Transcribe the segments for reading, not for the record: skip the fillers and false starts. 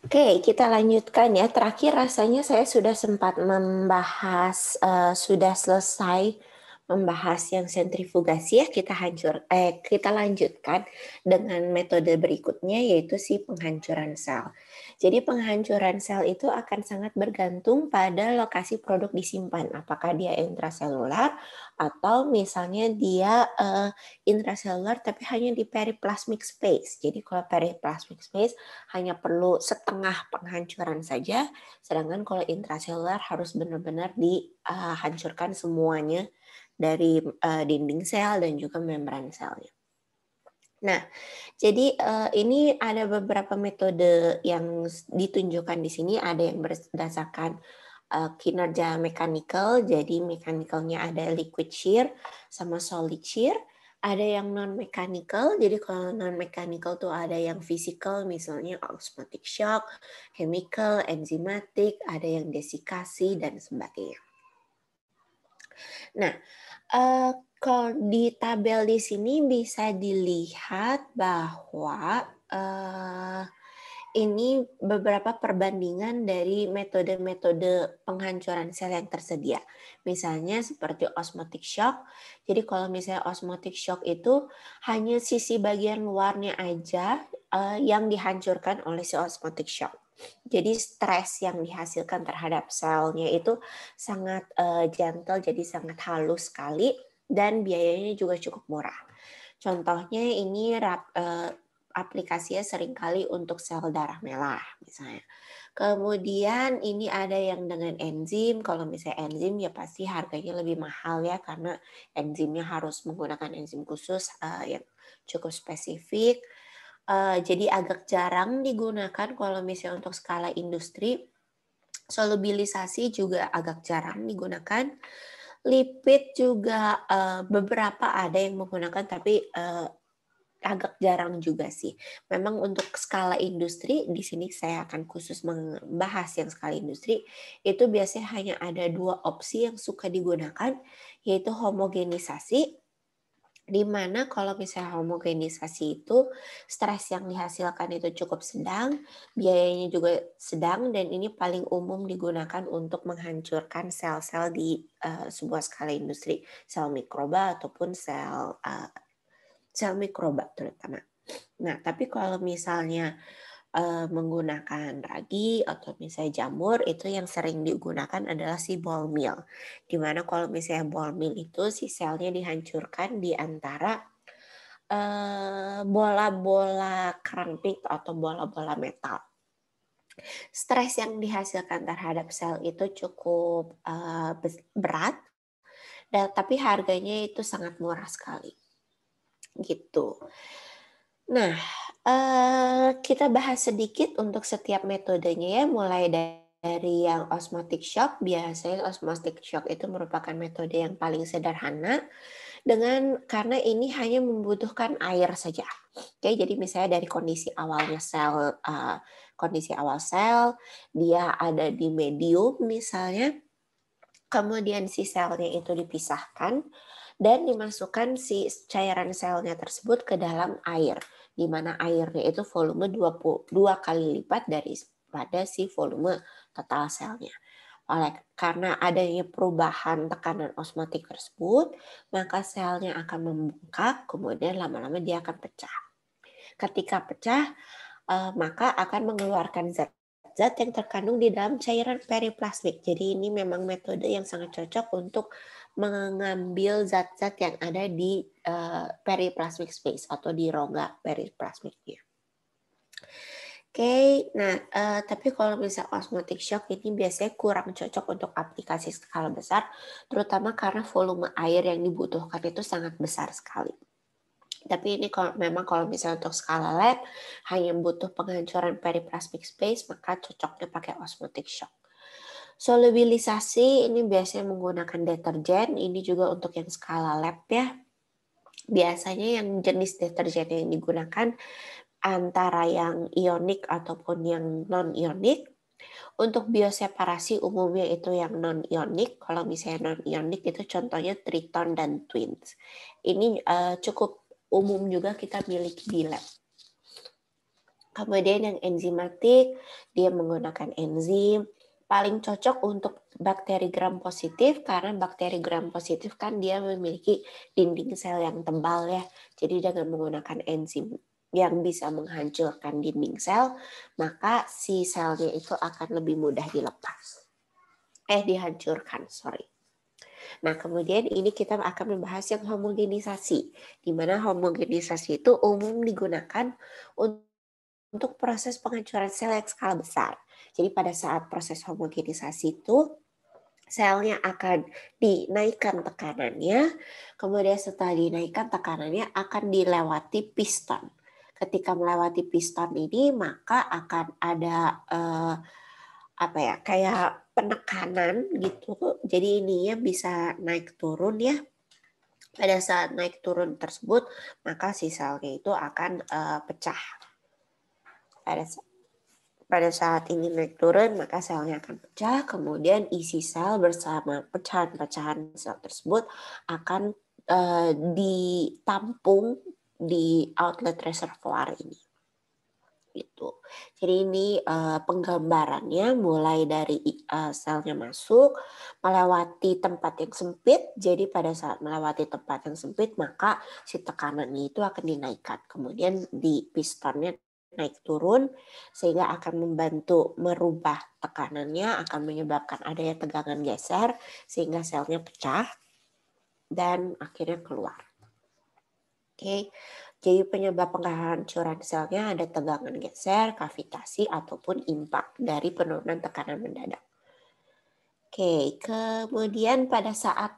Oke, kita lanjutkan ya. Terakhir rasanya saya sudah sempat membahas, sudah selesai membahas yang sentrifugasi ya. Kita lanjutkan dengan metode berikutnya yaitu si penghancuran sel. Jadi penghancuran sel itu akan sangat bergantung pada lokasi produk disimpan. Apakah dia intraselular atau misalnya dia intraselular tapi hanya di periplasmic space. Jadi kalau periplasmic space hanya perlu setengah penghancuran saja, sedangkan kalau intraselular harus benar-benar dihancurkan semuanya dari dinding sel dan juga membran selnya. Nah, jadi ini ada beberapa metode yang ditunjukkan di sini, ada yang berdasarkan kinerja mechanical, jadi mechanical-nya ada liquid shear sama solid shear. Ada yang non-mechanical, jadi kalau non-mechanical tuh ada yang physical, misalnya osmotic shock, chemical, enzymatic, ada yang desikasi, dan sebagainya. Nah, kalau di tabel di sini bisa dilihat bahwa ini beberapa perbandingan dari metode-metode penghancuran sel yang tersedia. Misalnya seperti osmotic shock. Jadi kalau misalnya osmotic shock itu hanya sisi bagian luarnya aja yang dihancurkan oleh si osmotic shock. Jadi stres yang dihasilkan terhadap selnya itu sangat gentle, jadi sangat halus sekali dan biayanya juga cukup murah. Contohnya ini aplikasinya seringkali untuk sel darah merah misalnya. Kemudian ini ada yang dengan enzim. Kalau misalnya enzim ya pasti harganya lebih mahal ya karena enzimnya harus menggunakan enzim khusus yang cukup spesifik. Jadi agak jarang digunakan kalau misalnya untuk skala industri. Solubilisasi juga agak jarang digunakan. Lipid juga beberapa ada yang menggunakan tapi agak jarang juga sih. Memang untuk skala industri, di sini saya akan khusus membahas yang skala industri, itu biasanya hanya ada 2 opsi yang suka digunakan, yaitu homogenisasi, di mana kalau misalnya homogenisasi itu stres yang dihasilkan itu cukup sedang, biayanya juga sedang, dan ini paling umum digunakan untuk menghancurkan sel-sel di sebuah skala industri, sel mikroba ataupun sel mikroba terutama. Nah, tapi kalau misalnya menggunakan ragi atau misalnya jamur, itu yang sering digunakan adalah si ball mill. Dimana kalau misalnya ball mill itu si selnya dihancurkan di antara bola-bola keramik atau bola-bola metal. Stres yang dihasilkan terhadap sel itu cukup berat, tapi harganya itu sangat murah sekali. Gitu. Nah, kita bahas sedikit untuk setiap metodenya ya, mulai dari yang osmotic shock. Biasanya osmotic shock itu merupakan metode yang paling sederhana karena ini hanya membutuhkan air saja. Oke, jadi misalnya dari kondisi awal sel, dia ada di medium misalnya, kemudian si selnya itu dipisahkan dan dimasukkan si cairan selnya tersebut ke dalam air, di mana airnya itu volume 2 kali lipat daripada si volume total selnya. Karena adanya perubahan tekanan osmotik tersebut, maka selnya akan membengkak, kemudian lama-lama dia akan pecah. Ketika pecah, maka akan mengeluarkan zat yang terkandung di dalam cairan periplasmik. Jadi ini memang metode yang sangat cocok untuk mengambil zat-zat yang ada di periplasmic space atau di rongga periplasmiknya. Oke, nah tapi kalau misalnya osmotic shock ini biasanya kurang cocok untuk aplikasi skala besar, terutama karena volume air yang dibutuhkan itu sangat besar sekali. Tapi ini memang kalau misalnya untuk skala lab hanya butuh penghancuran periplasmic space, maka cocoknya pakai osmotic shock. Solubilisasi ini biasanya menggunakan deterjen, ini juga untuk yang skala lab ya. Biasanya yang jenis deterjen yang digunakan antara yang ionik ataupun yang non-ionik. Untuk bioseparasi umumnya itu yang non-ionik. Kalau misalnya non-ionik itu contohnya Triton dan Twins. Ini cukup umum juga kita miliki di lab. Kemudian yang enzimatik, dia menggunakan enzim. Paling cocok untuk bakteri gram positif karena bakteri gram positif kan dia memiliki dinding sel yang tebal ya. Jadi dengan menggunakan enzim yang bisa menghancurkan dinding sel, maka si selnya itu akan lebih mudah dihancurkan, sorry. Nah, kemudian ini kita akan membahas yang homogenisasi, di mana homogenisasi itu umum digunakan untuk proses penghancuran sel yang skala besar. Jadi pada saat proses homogenisasi itu, selnya akan dinaikkan tekanannya, kemudian setelah dinaikkan tekanannya akan dilewati piston. Ketika melewati piston ini, maka akan ada kayak penekanan gitu. Jadi ininya bisa naik turun ya. Pada saat naik turun tersebut, maka si selnya itu akan pecah. Pada saat ini naik turun, maka selnya akan pecah, kemudian isi sel bersama pecahan-pecahan sel tersebut akan ditampung di outlet reservoir ini. Gitu. Jadi ini penggambarannya mulai dari selnya masuk, melewati tempat yang sempit, jadi pada saat melewati tempat yang sempit, maka si tekanannya itu akan dinaikkan. Kemudian di pistonnya naik turun sehingga akan membantu merubah tekanannya, akan menyebabkan adanya tegangan geser sehingga selnya pecah dan akhirnya keluar. Oke, jadi penyebab penghancuran selnya ada tegangan geser, kavitasi ataupun impak dari penurunan tekanan mendadak. Oke, kemudian pada saat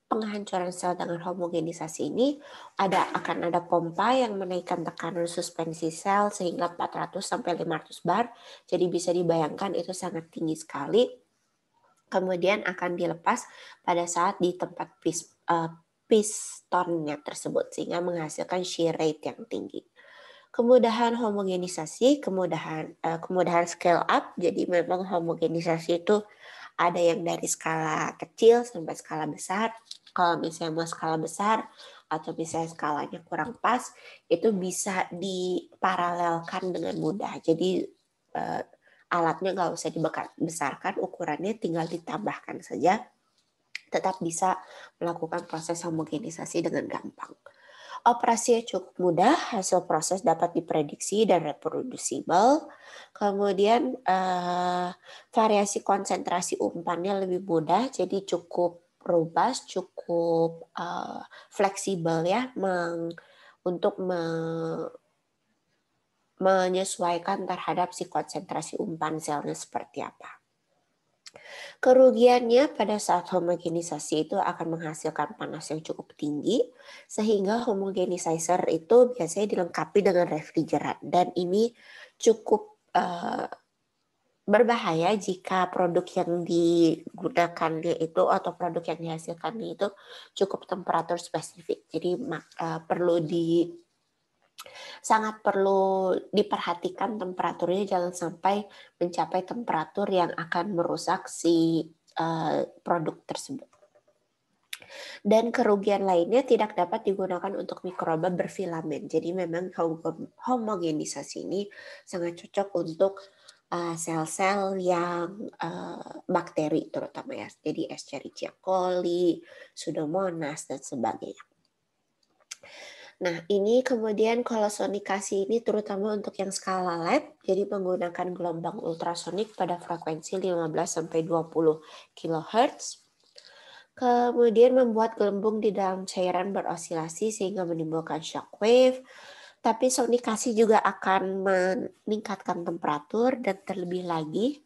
penghancuran sel dengan homogenisasi ini akan ada pompa yang menaikkan tekanan suspensi sel sehingga 400 sampai 500 bar. Jadi bisa dibayangkan itu sangat tinggi sekali. Kemudian akan dilepas pada saat di tempat pistonnya tersebut sehingga menghasilkan shear rate yang tinggi. Kemudahan homogenisasi, kemudahan scale up. Jadi memang homogenisasi itu ada yang dari skala kecil sampai skala besar. Kalau misalnya mau skala besar atau misalnya skalanya kurang pas, itu bisa diparalelkan dengan mudah. Jadi alatnya nggak usah dibesarkan, ukurannya tinggal ditambahkan saja. Tetap bisa melakukan proses homogenisasi dengan gampang. Operasinya cukup mudah, hasil proses dapat diprediksi dan reproducible. Kemudian variasi konsentrasi umpannya lebih mudah, jadi cukup robust, cukup fleksibel ya, untuk menyesuaikan terhadap si konsentrasi umpan selnya seperti apa. Kerugiannya pada saat homogenisasi itu akan menghasilkan panas yang cukup tinggi, sehingga homogenizer itu biasanya dilengkapi dengan refrigeran. Dan ini cukup berbahaya jika produk yang digunakannya itu atau produk yang dihasilkannya itu cukup temperatur spesifik. Jadi sangat perlu diperhatikan temperaturnya, jangan sampai mencapai temperatur yang akan merusak si produk tersebut. Dan kerugian lainnya tidak dapat digunakan untuk mikroba berfilamen. Jadi memang homogenisasi ini sangat cocok untuk sel-sel yang bakteri terutama ya. Jadi Escherichia coli, Pseudomonas dan sebagainya. Nah, ini kemudian kalau sonikasi ini terutama untuk yang skala lab, jadi menggunakan gelombang ultrasonik pada frekuensi 15-20 kHz. Kemudian membuat gelembung di dalam cairan berosilasi sehingga menimbulkan shockwave. Tapi sonikasi juga akan meningkatkan temperatur dan terlebih lagi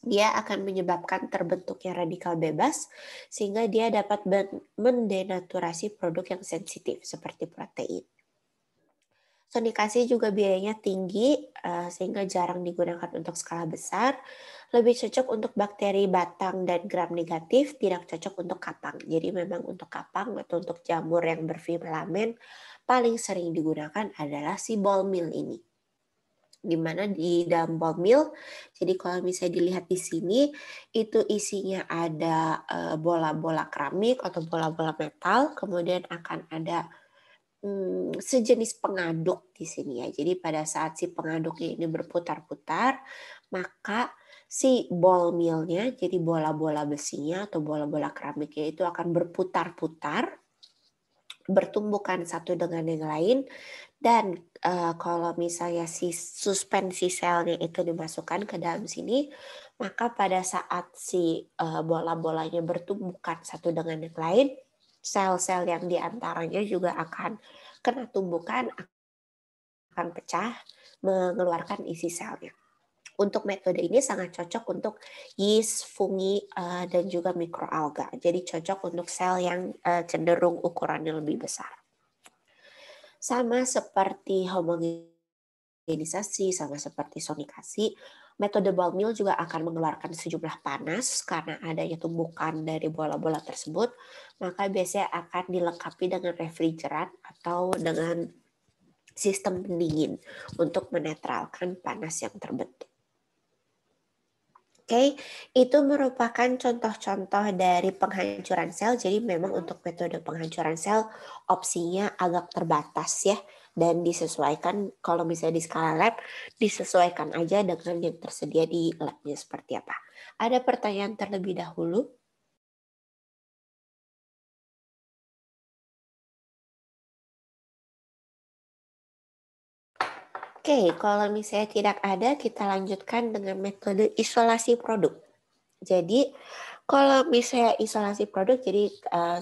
dia akan menyebabkan terbentuknya radikal bebas sehingga dia dapat mendenaturasi produk yang sensitif seperti protein. Sonikasi juga biayanya tinggi sehingga jarang digunakan untuk skala besar. Lebih cocok untuk bakteri batang dan gram negatif, tidak cocok untuk kapang. Jadi memang untuk kapang atau untuk jamur yang berfilamen paling sering digunakan adalah si ball mill ini. Di mana di dalam ball mill, jadi kalau misalnya dilihat di sini, itu isinya ada bola-bola keramik atau bola-bola metal, kemudian akan ada sejenis pengaduk di sini ya. Jadi pada saat si pengaduknya ini berputar-putar, maka si ball millnya, jadi bola-bola besinya atau bola-bola keramiknya itu akan berputar-putar, bertumbukan satu dengan yang lain, dan kalau misalnya si suspensi selnya itu dimasukkan ke dalam sini, maka pada saat si bola-bolanya bertumbukan satu dengan yang lain, sel-sel yang diantaranya juga akan kena tumbukan, akan pecah, mengeluarkan isi selnya. Untuk metode ini sangat cocok untuk yeast, fungi, dan juga mikroalga. Jadi cocok untuk sel yang cenderung ukurannya lebih besar. Sama seperti homogenisasi, sama seperti sonikasi, metode ball mill juga akan mengeluarkan sejumlah panas karena adanya tumbukan dari bola-bola tersebut, maka biasanya akan dilengkapi dengan refrigeran atau dengan sistem pendingin untuk menetralkan panas yang terbentuk. Oke, itu merupakan contoh-contoh dari penghancuran sel. Jadi memang untuk metode penghancuran sel opsinya agak terbatas ya. Dan disesuaikan kalau misalnya di skala lab, disesuaikan aja dengan yang tersedia di labnya seperti apa. Ada pertanyaan terlebih dahulu? Oke, kalau misalnya tidak ada, kita lanjutkan dengan metode isolasi produk. Jadi kalau misalnya isolasi produk, jadi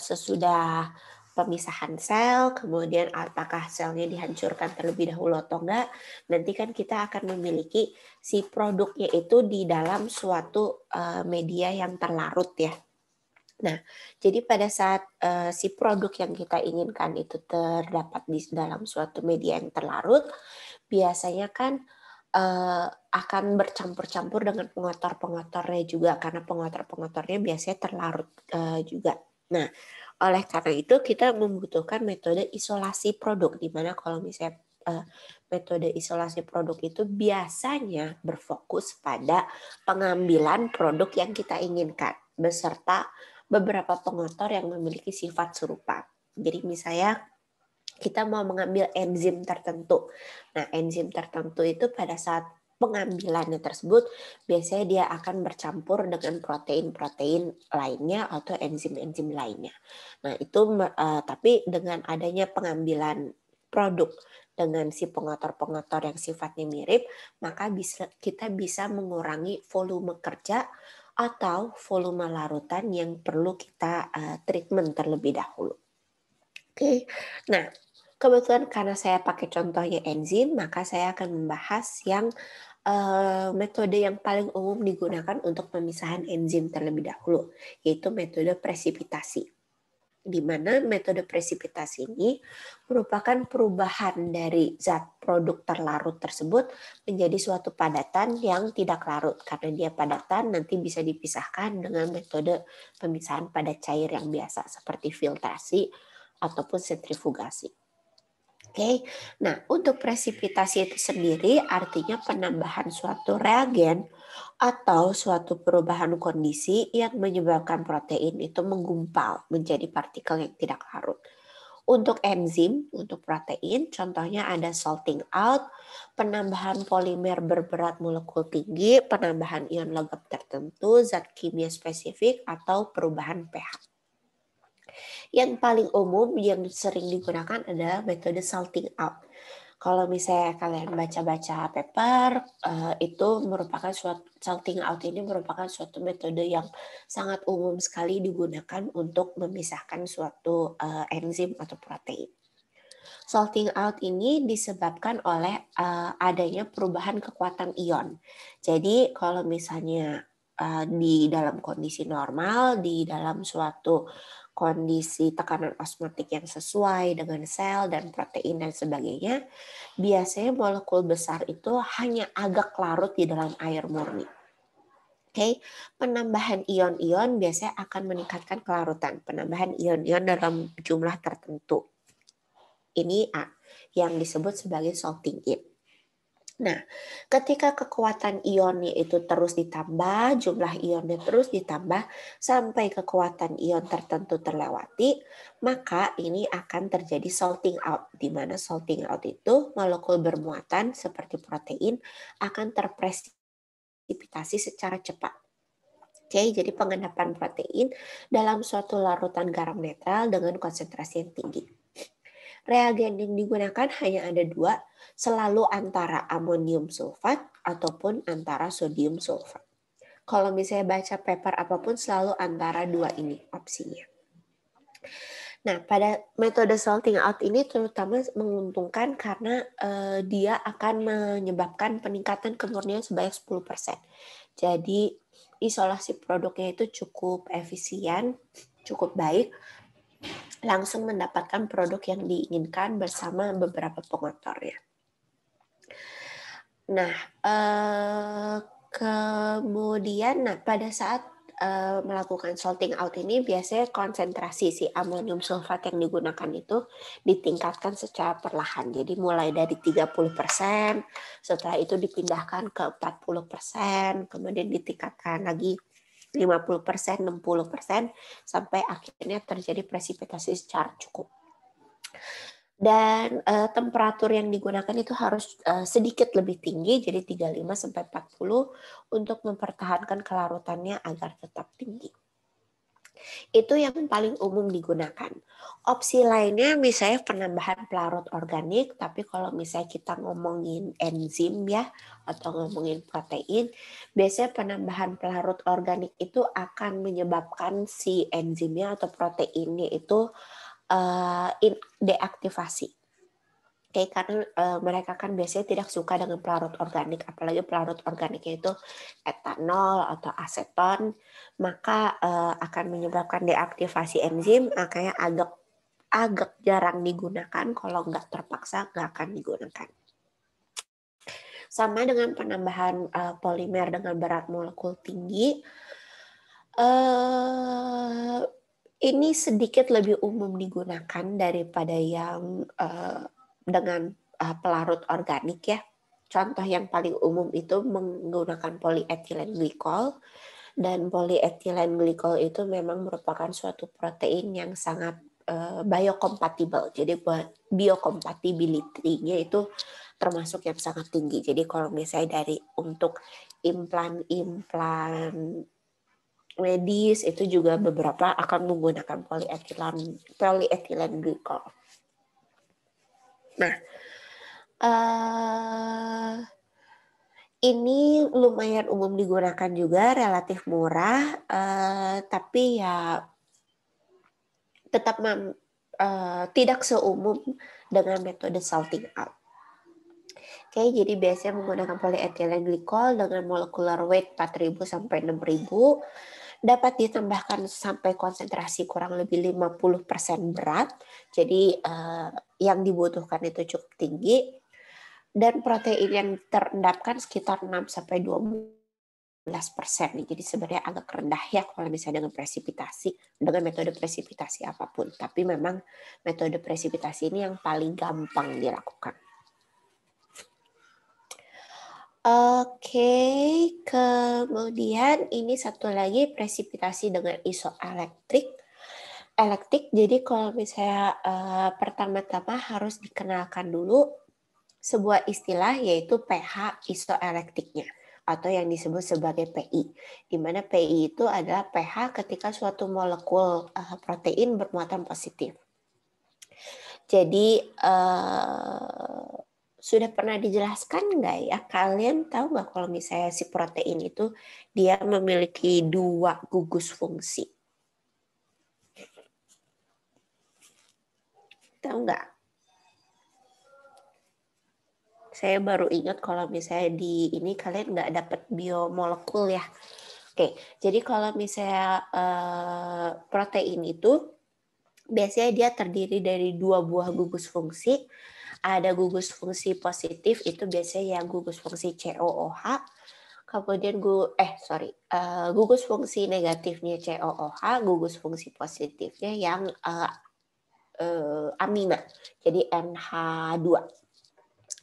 sesudah pemisahan sel, kemudian apakah selnya dihancurkan terlebih dahulu atau enggak, nanti kan kita akan memiliki si produknya itu di dalam suatu media yang terlarut ya. Nah, jadi pada saat si produk yang kita inginkan itu terdapat di dalam suatu media yang terlarut, biasanya kan akan bercampur-campur dengan pengotor-pengotornya juga karena pengotor-pengotornya biasanya terlarut juga. Nah, oleh karena itu kita membutuhkan metode isolasi produk di mana kalau misalnya metode isolasi produk itu biasanya berfokus pada pengambilan produk yang kita inginkan beserta beberapa pengotor yang memiliki sifat serupa. Jadi misalnya kita mau mengambil enzim tertentu. Nah, enzim tertentu itu pada saat pengambilannya tersebut biasanya dia akan bercampur dengan protein-protein lainnya atau enzim-enzim lainnya. Nah, itu tapi dengan adanya pengambilan produk dengan si pengotor-pengotor yang sifatnya mirip, maka kita bisa mengurangi volume kerja atau volume larutan yang perlu kita treatment terlebih dahulu. Oke, nah kebetulan karena saya pakai contohnya enzim, maka saya akan membahas yang metode yang paling umum digunakan untuk pemisahan enzim terlebih dahulu, yaitu metode presipitasi. Di mana metode presipitasi ini merupakan perubahan dari zat produk terlarut tersebut menjadi suatu padatan yang tidak larut. Karena dia padatan nanti bisa dipisahkan dengan metode pemisahan pada cair yang biasa seperti filtrasi ataupun sentrifugasi. Oke, nah untuk presipitasi itu sendiri artinya penambahan suatu reagen atau suatu perubahan kondisi yang menyebabkan protein itu menggumpal menjadi partikel yang tidak larut. Untuk enzim, untuk protein, contohnya ada salting out, penambahan polimer berberat molekul tinggi, penambahan ion logam tertentu, zat kimia spesifik, atau perubahan pH. Yang paling umum yang sering digunakan adalah metode salting out. Kalau misalnya kalian baca-baca paper, itu merupakan suatu salting out ini merupakan suatu metode yang sangat umum sekali digunakan untuk memisahkan suatu enzim atau protein. Salting out ini disebabkan oleh adanya perubahan kekuatan ion. Jadi kalau misalnya di dalam kondisi normal, di dalam suatu kondisi tekanan osmotik yang sesuai dengan sel dan protein dan sebagainya, biasanya molekul besar itu hanya agak larut di dalam air murni. Oke, penambahan ion-ion biasanya akan meningkatkan kelarutan, penambahan ion-ion dalam jumlah tertentu. Ini yang disebut sebagai salting in. Nah, ketika kekuatan ionnya itu terus ditambah, jumlah ionnya terus ditambah sampai kekuatan ion tertentu terlewati, maka ini akan terjadi salting out, di mana salting out itu molekul bermuatan seperti protein akan terpresipitasi secara cepat. Oke, jadi pengendapan protein dalam suatu larutan garam netral dengan konsentrasi yang tinggi. Reagen yang digunakan hanya ada dua, selalu antara amonium sulfat ataupun antara sodium sulfat. Kalau misalnya baca paper apapun selalu antara dua ini opsinya. Nah, pada metode salting out ini terutama menguntungkan karena dia akan menyebabkan peningkatan kemurnian sebanyak 10%. Jadi isolasi produknya itu cukup efisien, cukup baik, langsung mendapatkan produk yang diinginkan bersama beberapa pengotornya. Nah, kemudian pada saat melakukan salting out ini biasanya konsentrasi si amonium sulfat yang digunakan itu ditingkatkan secara perlahan. Jadi mulai dari 30%, setelah itu dipindahkan ke 40%, kemudian ditingkatkan lagi 50%, 60%, sampai akhirnya terjadi presipitasi secara cukup. Dan temperatur yang digunakan itu harus sedikit lebih tinggi, jadi 35-40 untuk mempertahankan kelarutannya agar tetap tinggi. Itu yang paling umum digunakan. Opsi lainnya misalnya penambahan pelarut organik, tapi kalau misalnya kita ngomongin enzim ya, atau ngomongin protein, biasanya penambahan pelarut organik itu akan menyebabkan si enzimnya atau proteinnya itu deaktivasi. Oke, karena mereka kan biasanya tidak suka dengan pelarut organik, apalagi pelarut organiknya itu etanol atau aseton, maka akan menyebabkan deaktivasi enzim, makanya agak jarang digunakan, kalau nggak terpaksa nggak akan digunakan. Sama dengan penambahan polimer dengan berat molekul tinggi, ini sedikit lebih umum digunakan daripada yang dengan pelarut organik ya. Contoh yang paling umum itu menggunakan polyethylene glycol, dan polyethylene glycol itu memang merupakan suatu protein yang sangat biocompatible. Jadi buat biocompatibility-nya itu termasuk yang sangat tinggi. Jadi kalau misalnya untuk implan medis itu juga beberapa akan menggunakan polyethylene glycol. Nah, ini lumayan umum digunakan juga, relatif murah, tapi ya tetap tidak seumum dengan metode salting out. Oke, jadi biasanya menggunakan polyethylene glycol dengan molecular weight 4.000 sampai 6.000, dapat ditambahkan sampai konsentrasi kurang lebih 50% berat. Jadi yang dibutuhkan itu cukup tinggi, dan protein yang terendapkan sekitar 6 sampai 12%. Jadi sebenarnya agak rendah ya kalau misalnya dengan metode presipitasi apapun. Tapi memang metode presipitasi ini yang paling gampang dilakukan. Oke, kemudian ini satu lagi presipitasi dengan isoelektrik. Jadi kalau misalnya pertama-tama harus dikenalkan dulu sebuah istilah yaitu pH isoelektriknya atau yang disebut sebagai PI. Di mana PI itu adalah pH ketika suatu molekul protein bermuatan positif. Jadi sudah pernah dijelaskan nggak ya? Kalian tahu nggak kalau misalnya si protein itu dia memiliki 2 gugus fungsi? Tahu nggak? Saya baru ingat kalau misalnya di ini kalian nggak dapat biomolekul ya. Oke, jadi kalau misalnya protein itu biasanya dia terdiri dari 2 buah gugus fungsi. Ada gugus fungsi positif itu biasanya yang gugus fungsi COOH. Kemudian gugus fungsi negatifnya COOH, gugus fungsi positifnya yang amina, jadi NH2.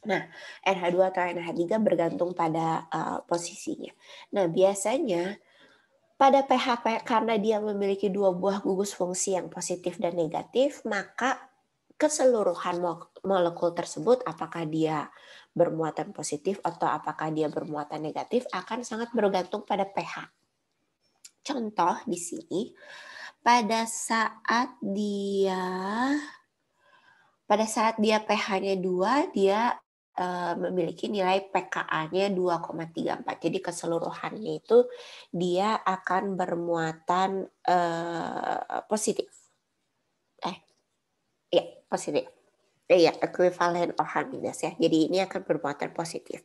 Nah, NH2 atau NH3 bergantung pada posisinya. Nah, biasanya pada pH karena dia memiliki dua buah gugus fungsi yang positif dan negatif, maka keseluruhan molekul tersebut, apakah dia bermuatan positif atau apakah dia bermuatan negatif, akan sangat bergantung pada pH. Contoh di sini, pada saat dia pH-nya 2, dia memiliki nilai pKa-nya 2,34. Jadi keseluruhannya itu dia akan bermuatan positif. Iya, positif. Iya, ekuivalen OH minus ya. Jadi ini akan bermuatan positif.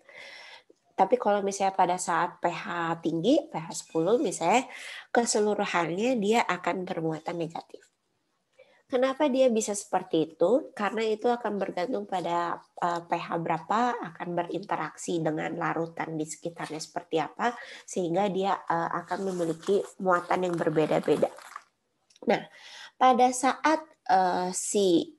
Tapi kalau misalnya pada saat pH tinggi, pH 10 misalnya, keseluruhannya dia akan bermuatan negatif. Kenapa dia bisa seperti itu? Karena itu akan bergantung pada pH berapa, akan berinteraksi dengan larutan di sekitarnya seperti apa, sehingga dia akan memiliki muatan yang berbeda-beda. Nah, pada saat si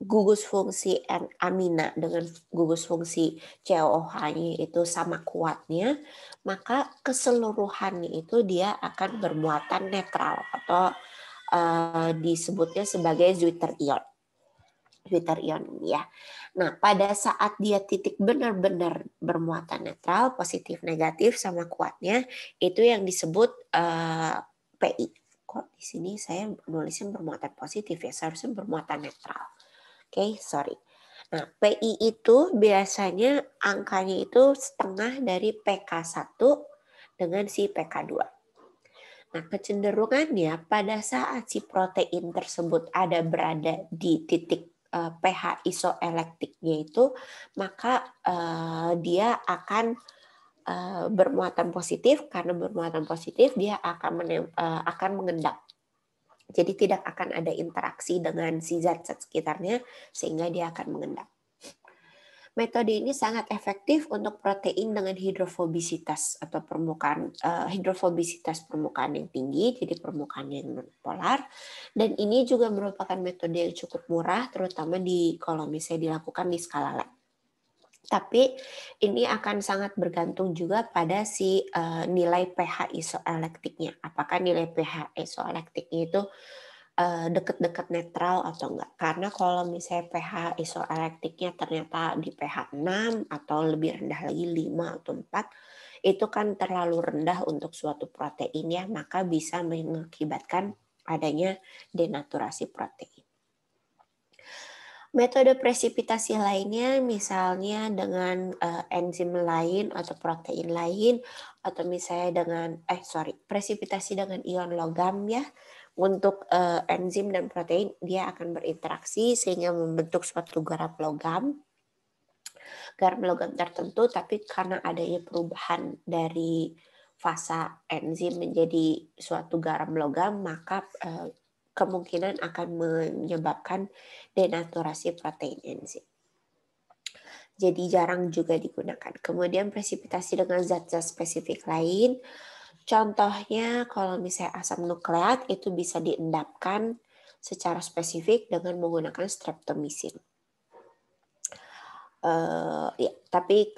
gugus fungsi amina dengan gugus fungsi COOH-nya itu sama kuatnya, maka keseluruhannya itu dia akan bermuatan netral atau disebutnya sebagai Zwitter ion. Zwitter ion ya. Nah, pada saat dia titik benar-benar bermuatan netral, positif negatif sama kuatnya, itu yang disebut PI. Kok di sini saya nulisnya bermuatan positif ya, seharusnya bermuatan netral. Oke, sorry. Nah, PI itu biasanya angkanya itu setengah dari PK1 dengan si PK2. Nah, kecenderungannya pada saat si protein tersebut berada di titik pH isoelektriknya itu, maka dia akan bermuatan positif. Karena bermuatan positif, dia akan mengendap. Jadi tidak akan ada interaksi dengan si zat-zat sekitarnya, sehingga dia akan mengendap. Metode ini sangat efektif untuk protein dengan hidrofobisitas atau hidrofobisitas permukaan yang tinggi, jadi permukaan yang non-polar. Dan ini juga merupakan metode yang cukup murah, terutama kalau misalnya dilakukan di skala lab. Tapi ini akan sangat bergantung juga pada si nilai pH isoelektriknya. Apakah nilai pH isoelektriknya itu dekat-dekat netral atau enggak. Karena kalau misalnya pH isoelektriknya ternyata di pH 6 atau lebih rendah lagi 5 atau 4, itu kan terlalu rendah untuk suatu protein ya, maka bisa mengakibatkan adanya denaturasi protein. Metode presipitasi lainnya misalnya dengan enzim lain atau protein lain, atau misalnya dengan presipitasi dengan ion logam ya. Untuk enzim dan protein dia akan berinteraksi sehingga membentuk suatu garam logam tertentu, tapi karena adanya perubahan dari fasa enzim menjadi suatu garam logam, maka kemungkinan akan menyebabkan denaturasi protein enzim. Jadi jarang juga digunakan. Kemudian presipitasi dengan zat-zat spesifik lain, contohnya kalau misalnya asam nukleat itu bisa diendapkan secara spesifik dengan menggunakan streptomycin. Ya, tapi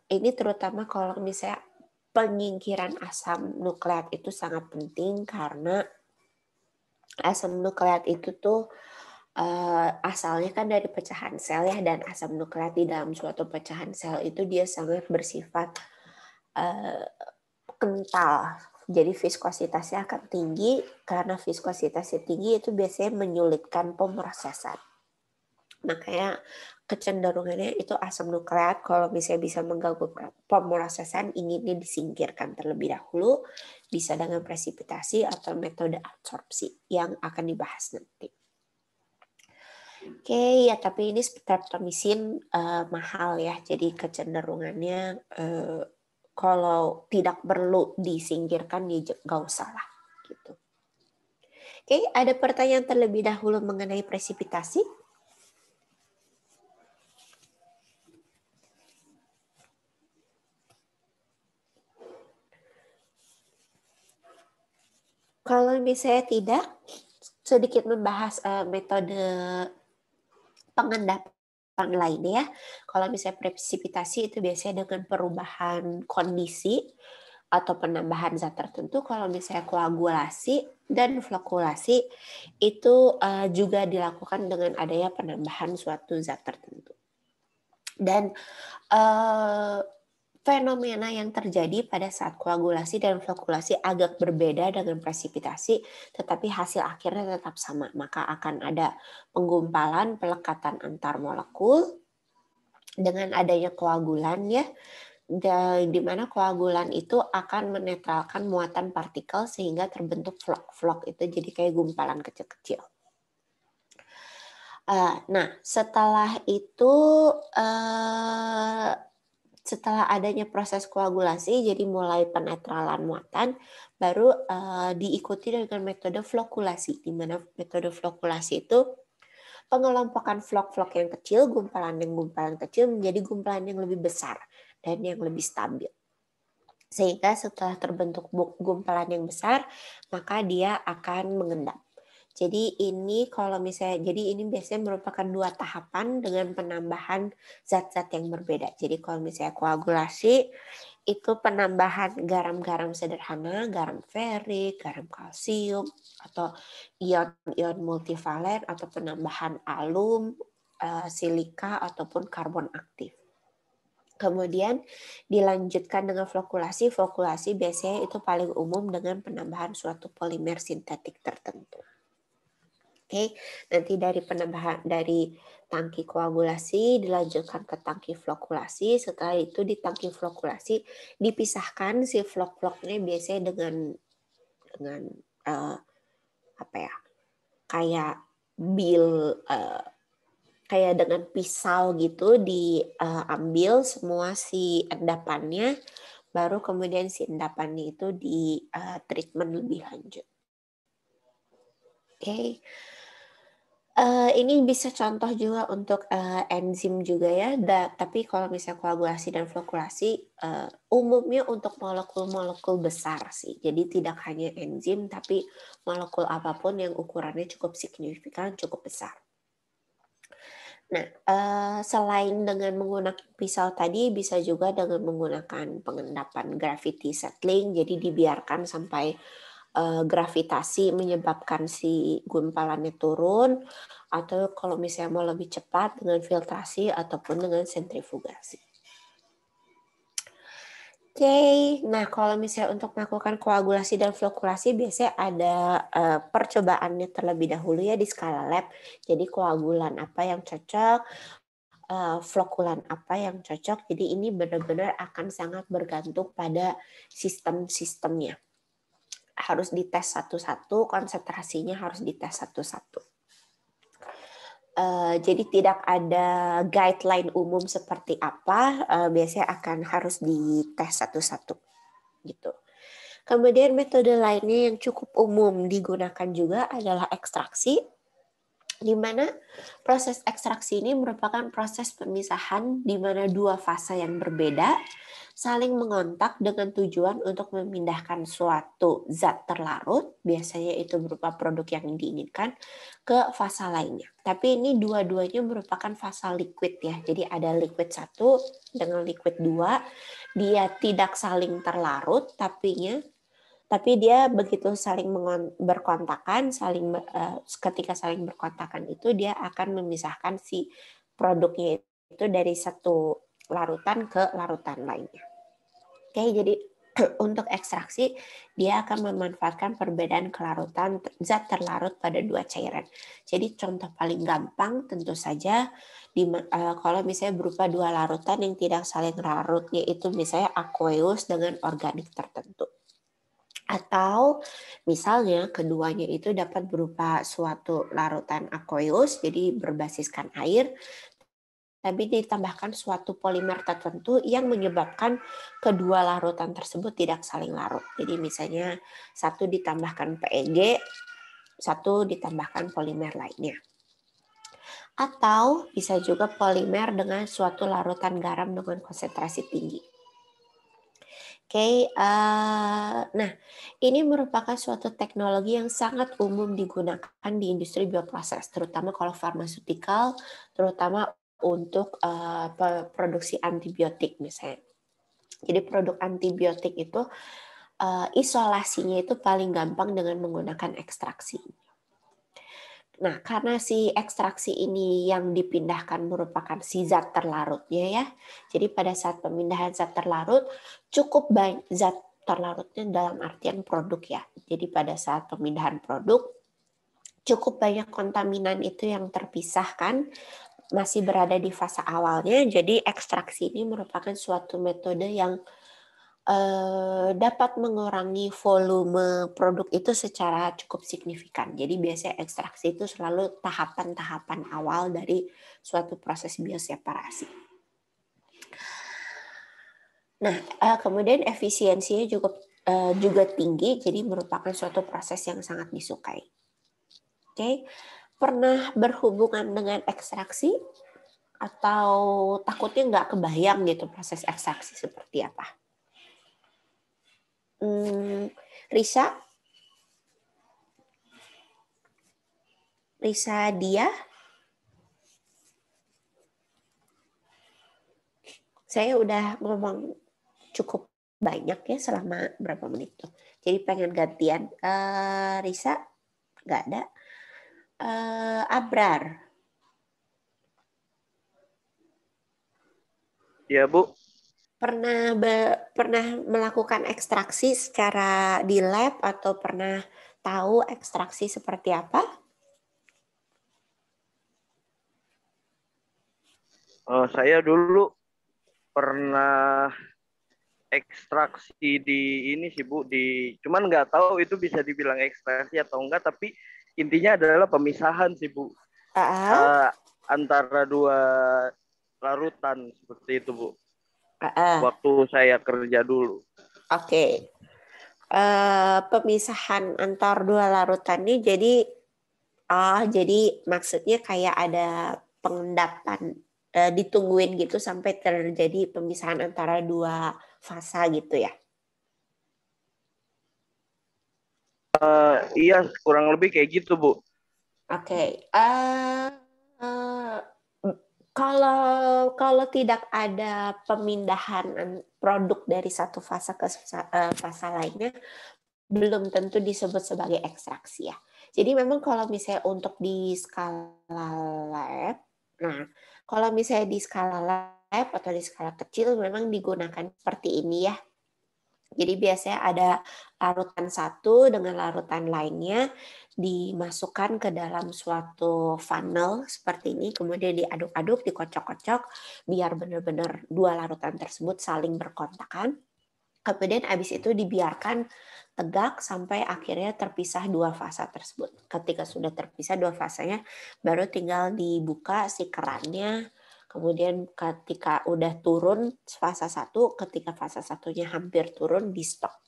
ini terutama kalau misalnya penyingkiran asam nukleat itu sangat penting, karena asam nukleat itu tuh asalnya kan dari pecahan sel ya, dan asam nukleat di dalam suatu pecahan sel itu dia sangat bersifat kental. Jadi viskositasnya akan tinggi. Karena viskositasnya tinggi itu biasanya menyulitkan pemrosesan. Makanya kecenderungannya itu asam nukleat kalau misalnya bisa mengganggu pemrosesan, inginnya disingkirkan terlebih dahulu, bisa dengan presipitasi atau metode adsorpsi yang akan dibahas nanti. Oke, ya tapi ini streptomycin mahal ya, jadi kecenderungannya kalau tidak perlu disingkirkan ya nggak usah lah gitu. Oke, ada pertanyaan terlebih dahulu mengenai presipitasi? Kalau misalnya tidak, sedikit membahas metode pengendapan lainnya. Kalau misalnya presipitasi itu biasanya dengan perubahan kondisi atau penambahan zat tertentu. Kalau misalnya koagulasi dan flokulasi itu juga dilakukan dengan adanya penambahan suatu zat tertentu. Dan fenomena yang terjadi pada saat koagulasi dan flokulasi agak berbeda dengan presipitasi, tetapi hasil akhirnya tetap sama. Maka akan ada penggumpalan, pelekatan antar molekul dengan adanya koagulan ya, di mana koagulan itu akan menetralkan muatan partikel sehingga terbentuk vlog-vlog itu jadi kayak gumpalan kecil-kecil. Nah, setelah itu setelah adanya proses koagulasi, jadi mulai penetralan muatan, baru diikuti dengan metode flokulasi, di mana metode flokulasi itu pengelompokan vlog-vlog yang kecil, gumpalan kecil menjadi gumpalan yang lebih besar dan yang lebih stabil. Sehingga setelah terbentuk gumpalan yang besar, maka dia akan mengendap. Jadi ini biasanya merupakan 2 tahapan dengan penambahan zat-zat yang berbeda. Jadi kalau misalnya koagulasi itu penambahan garam-garam sederhana, garam ferik, garam kalsium, atau ion-ion multivalen, atau penambahan alum, silika, ataupun karbon aktif. Kemudian dilanjutkan dengan flokulasi. Flokulasi biasanya itu paling umum dengan penambahan suatu polimer sintetik tertentu. Oke, nanti dari penambahan dari tangki koagulasi dilanjutkan ke tangki flokulasi. Setelah itu di tangki flokulasi dipisahkan si vlog-vlognya biasanya dengan kayak dengan pisau gitu diambil semua si endapannya, baru kemudian si endapannya itu di treatment lebih lanjut. Oke. Ini bisa contoh juga untuk enzim juga ya, tapi kalau misalnya koagulasi dan flokulasi umumnya untuk molekul-molekul besar sih. Jadi tidak hanya enzim, tapi molekul apapun yang ukurannya cukup signifikan, cukup besar. Nah, selain dengan menggunakan pisau tadi, bisa juga dengan menggunakan pengendapan gravity settling, jadi dibiarkan sampai gravitasi menyebabkan si gumpalannya turun, atau kalau misalnya mau lebih cepat dengan filtrasi ataupun dengan sentrifugasi. Oke, nah kalau misalnya untuk melakukan koagulasi dan flokulasi biasanya ada percobaannya terlebih dahulu ya di skala lab. Jadi koagulan apa yang cocok, flokulan apa yang cocok. Jadi ini benar-benar akan sangat bergantung pada sistem-sistemnya. Harus dites satu-satu, konsentrasinya harus dites satu-satu. Jadi tidak ada guideline umum seperti apa, biasanya akan harus dites satu-satu gitu. Kemudian metode lainnya yang cukup umum digunakan juga adalah ekstraksi, di mana proses ekstraksi ini merupakan proses pemisahan di mana 2 fase yang berbeda saling mengontak dengan tujuan untuk memindahkan suatu zat terlarut, biasanya itu berupa produk yang diinginkan, ke fase lainnya. Tapi ini dua-duanya merupakan fase liquid ya. Jadi ada liquid 1 dengan liquid 2, dia tidak saling terlarut tapi dia begitu saling berkontakan, ketika saling berkontakan itu dia akan memisahkan si produknya itu dari satu larutan ke larutan lainnya. Oke, jadi untuk ekstraksi dia akan memanfaatkan perbedaan kelarutan zat terlarut pada 2 cairan. Jadi contoh paling gampang tentu saja kalau misalnya berupa 2 larutan yang tidak saling larut, yaitu misalnya aqueous dengan organik tertentu. Atau misalnya keduanya itu dapat berupa suatu larutan aqueous, jadi berbasiskan air, tapi ditambahkan suatu polimer tertentu yang menyebabkan kedua larutan tersebut tidak saling larut. Jadi misalnya satu ditambahkan PEG, satu ditambahkan polimer lainnya. Atau bisa juga polimer dengan suatu larutan garam dengan konsentrasi tinggi. Oke, nah ini merupakan suatu teknologi yang sangat umum digunakan di industri bioproses, terutama kalau farmaceutical, terutama untuk produksi antibiotik misalnya. Jadi produk antibiotik itu isolasinya itu paling gampang dengan menggunakan ekstraksi. Nah, karena si ekstraksi ini yang dipindahkan merupakan si zat terlarutnya ya. Jadi pada saat pemindahan zat terlarut, cukup banyak zat terlarutnya dalam artian produk ya. Jadi pada saat pemindahan produk, cukup banyak kontaminan itu yang terpisahkan, masih berada di fase awalnya. Jadi ekstraksi ini merupakan suatu metode yang dapat mengurangi volume produk itu secara cukup signifikan. Jadi biasanya ekstraksi itu selalu tahapan-tahapan awal dari suatu proses bioseparasi. Nah, kemudian efisiensinya juga tinggi, jadi merupakan suatu proses yang sangat disukai. Oke, pernah berhubungan dengan ekstraksi atau takutnya nggak kebayang gitu proses ekstraksi seperti apa? Risa dia, saya udah ngomong cukup banyak ya selama berapa menit tuh. Jadi pengen gantian. Risa nggak ada. Abrar. Ya, Bu. Pernah melakukan ekstraksi secara di lab atau pernah tahu ekstraksi seperti apa? Saya dulu pernah ekstraksi di ini sih Bu, cuman nggak tahu itu bisa dibilang ekstraksi atau enggak, tapi intinya adalah pemisahan sih Bu, uh, antara dua larutan seperti itu Bu. Waktu saya kerja dulu. Oke. Pemisahan antar dua larutan ini jadi maksudnya kayak ada pengendapan, ditungguin gitu sampai terjadi pemisahan antara dua fasa gitu ya. Iya, kurang lebih kayak gitu Bu. Oke. Kalau tidak ada pemindahan produk dari satu fase ke fase lainnya, belum tentu disebut sebagai ekstraksi ya. Jadi memang kalau misalnya untuk di skala lab, nah kalau misalnya di skala lab atau di skala kecil memang digunakan seperti ini ya. Jadi biasanya ada larutan satu dengan larutan lainnya dimasukkan ke dalam suatu funnel seperti ini, kemudian diaduk-aduk, dikocok-kocok biar benar-benar dua larutan tersebut saling berkontakan. Kemudian habis itu dibiarkan tegak sampai akhirnya terpisah dua fasa tersebut. Ketika sudah terpisah dua fasanya, baru tinggal dibuka si kerannya. Kemudian ketika udah turun fase 1, ketika fase satunya hampir turun, di stop.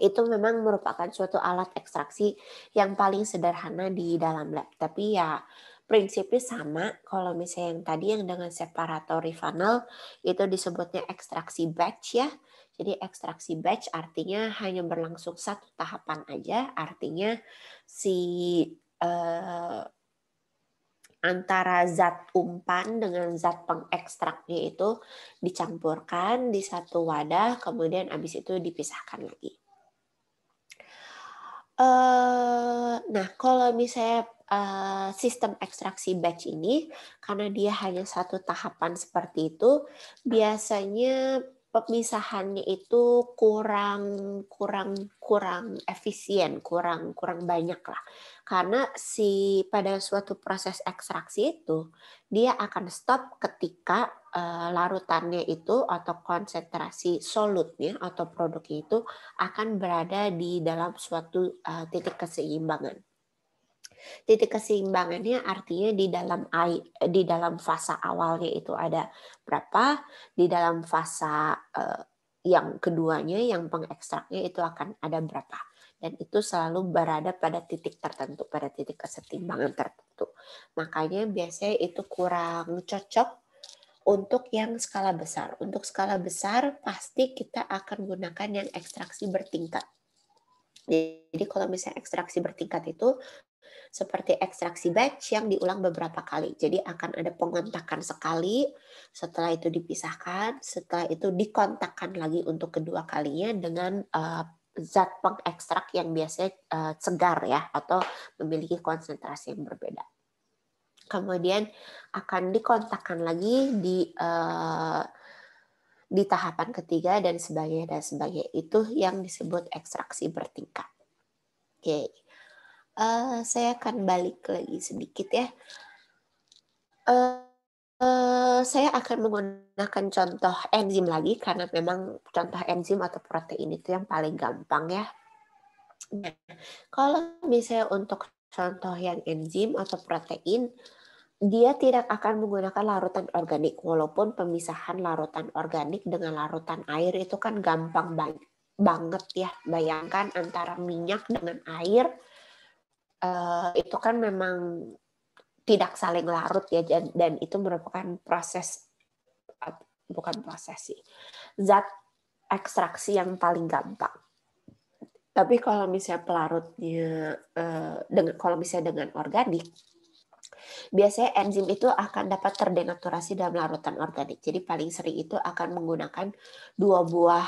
Itu memang merupakan suatu alat ekstraksi yang paling sederhana di dalam lab. Tapi ya prinsipnya sama. Kalau misalnya yang tadi yang dengan separatory funnel, itu disebutnya ekstraksi batch ya. Jadi ekstraksi batch artinya hanya berlangsung satu tahapan aja. Artinya si antara zat umpan dengan zat pengekstraknya itu dicampurkan di satu wadah, kemudian habis itu dipisahkan lagi. Nah, kalau misalnya sistem ekstraksi batch ini, karena dia hanya satu tahapan seperti itu, biasanya pemisahannya itu kurang efisien, kurang banyak lah. Karena pada suatu proses ekstraksi itu dia akan stop ketika larutannya itu atau konsentrasi solutnya atau produknya itu akan berada di dalam suatu titik keseimbangan. Titik keseimbangannya artinya di dalam fase awalnya itu ada berapa, di dalam fase yang keduanya yang pengekstraknya itu akan ada berapa. Dan itu selalu berada pada titik tertentu, pada titik keseimbangan tertentu. Makanya biasanya itu kurang cocok untuk yang skala besar. Untuk skala besar pasti kita akan gunakan yang ekstraksi bertingkat. Jadi kalau misalnya ekstraksi bertingkat itu Seperti ekstraksi batch yang diulang beberapa kali. Jadi akan ada pengontakan sekali, setelah itu dipisahkan, setelah itu dikontakkan lagi untuk kedua kalinya dengan zat pengekstrak yang biasanya segar ya, atau memiliki konsentrasi yang berbeda. Kemudian akan dikontakkan lagi di tahapan ketiga dan sebagainya. Itu yang disebut ekstraksi bertingkat. Oke. Saya akan balik lagi sedikit ya. Saya akan menggunakan contoh enzim lagi karena memang contoh enzim atau protein itu yang paling gampang ya. Nah, kalau misalnya untuk contoh yang enzim atau protein, dia tidak akan menggunakan larutan organik, walaupun pemisahan larutan organik dengan larutan air itu kan gampang banget ya. Bayangkan antara minyak dengan air, itu kan memang tidak saling larut ya, dan itu merupakan zat ekstraksi yang paling gampang. Tapi kalau misalnya pelarutnya dengan organik, biasanya enzim itu akan dapat terdenaturasi dalam larutan organik. Jadi paling sering itu akan menggunakan 2 buah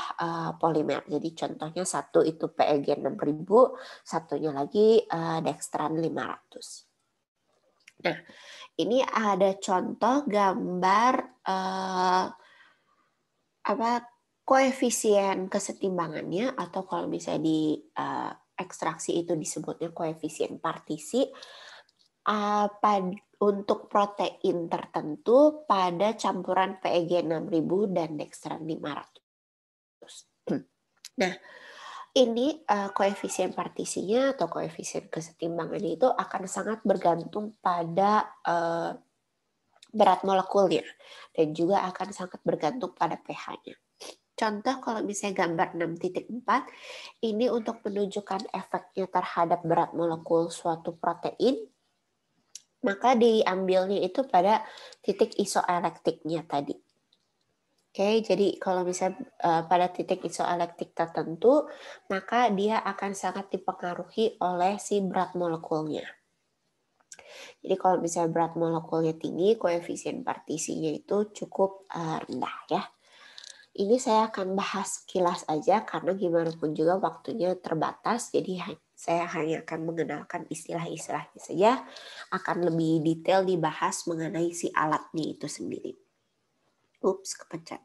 polimer. Jadi contohnya satu itu PEG 6000, satunya lagi dextran 500. Nah, ini ada contoh gambar koefisien kesetimbangannya, atau kalau misalnya di ekstraksi itu disebutnya koefisien partisi untuk protein tertentu pada campuran PEG 6000 dan dextran 500. Nah, ini koefisien partisinya atau koefisien kesetimbangannya itu akan sangat bergantung pada berat molekulnya dan juga akan sangat bergantung pada pH-nya. Contoh kalau misalnya gambar 6.4, ini untuk menunjukkan efeknya terhadap berat molekul suatu protein, maka diambilnya itu pada titik isoelektriknya tadi. Oke, jadi kalau misalnya pada titik isoelektrik tertentu, maka dia akan sangat dipengaruhi oleh si berat molekulnya. Jadi kalau misalnya berat molekulnya tinggi, koefisien partisinya itu cukup rendah ya. Ini saya akan bahas kilas aja karena gimana pun juga waktunya terbatas, jadi saya hanya akan mengenalkan istilah-istilahnya saja, akan lebih detail dibahas mengenai si alatnya itu sendiri. Ups, kepencet.